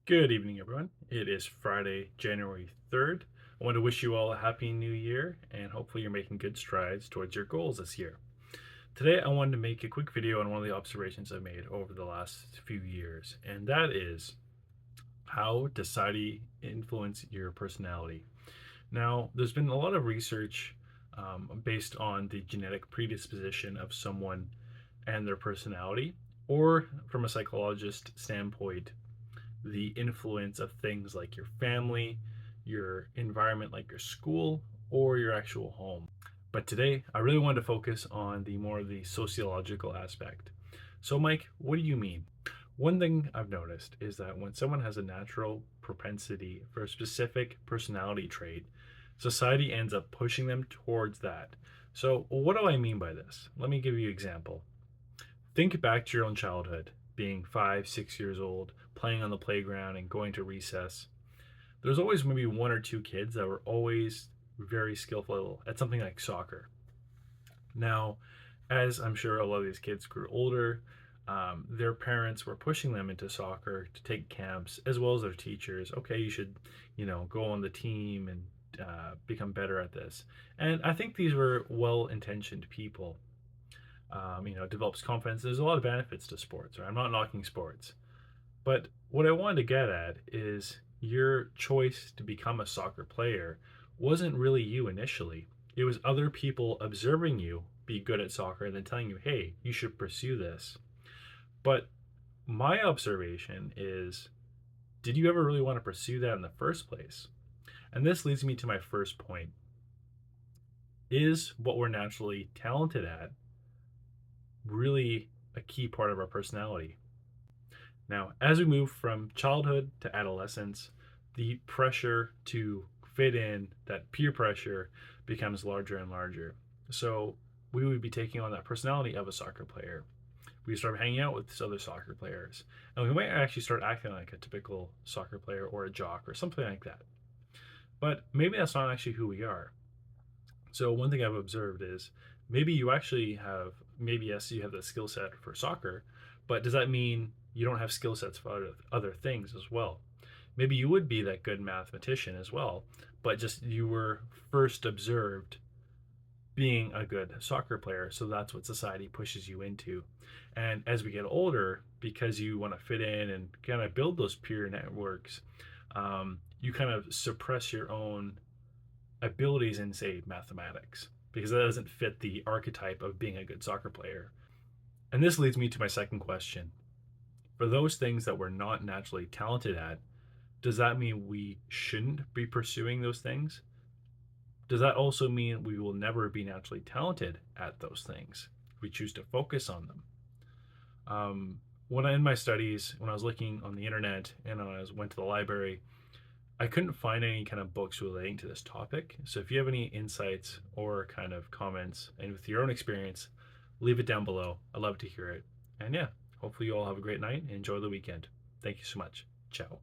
Good evening, everyone. It is Friday, January 3rd. I want to wish you all a happy new year and hopefully you're making good strides towards your goals this year. Today, I wanted to make a quick video on one of the observations I've made over the last few years, and that is how does society influence your personality? Now, there's been a lot of research based on the genetic predisposition of someone and their personality, or from a psychologist standpoint, the influence of things like your family, your environment like your school, or your actual home. But today, I really wanted to focus on the more of the sociological aspect. So, Mike, what do you mean? One thing I've noticed is that when someone has a natural propensity for a specific personality trait, society ends up pushing them towards that. So, what do I mean by this? Let me give you an example. Think back to your own childhood, being 5, 6 years old, playing on the playground and going to recess. There's always maybe one or two kids that were always very skillful at something like soccer. Now, as I'm sure a lot of these kids grew older, their parents were pushing them into soccer to take camps, as well as their teachers. Okay, you should, go on the team and become better at this. And I think these were well-intentioned people. Develops confidence. There's a lot of benefits to sports, right? I'm not knocking sports. But what I wanted to get at is your choice to become a soccer player wasn't really you initially. It was other people observing you be good at soccer and then telling you, hey, you should pursue this. But my observation is, did you ever really want to pursue that in the first place? And this leads me to my first point. Is what we're naturally talented at really a key part of our personality? Now, as we move from childhood to adolescence, the pressure to fit in, that peer pressure, becomes larger and larger. So we would be taking on that personality of a soccer player. We start hanging out with other soccer players, and we might actually start acting like a typical soccer player or a jock or something like that. But maybe that's not actually who we are. So one thing I've observed is maybe you actually have, maybe yes, you have the skill set for soccer, but does that mean you don't have skill sets for other things as well? Maybe you would be that good mathematician as well, but just you were first observed being a good soccer player, so that's what society pushes you into. And as we get older, because you want to fit in and kind of build those peer networks, you kind of suppress your own abilities in, say, mathematics, because that doesn't fit the archetype of being a good soccer player. And this leads me to my second question. For those things that we're not naturally talented at, does that mean we shouldn't be pursuing those things? Does that also mean we will never be naturally talented at those things if we choose to focus on them? When I, in my studies, when I was looking on the internet and went to the library, I couldn't find any kind of books relating to this topic. So if you have any insights or kind of comments and with your own experience, leave it down below. I'd love to hear it. And yeah, hopefully you all have a great night and enjoy the weekend. Thank you so much. Ciao.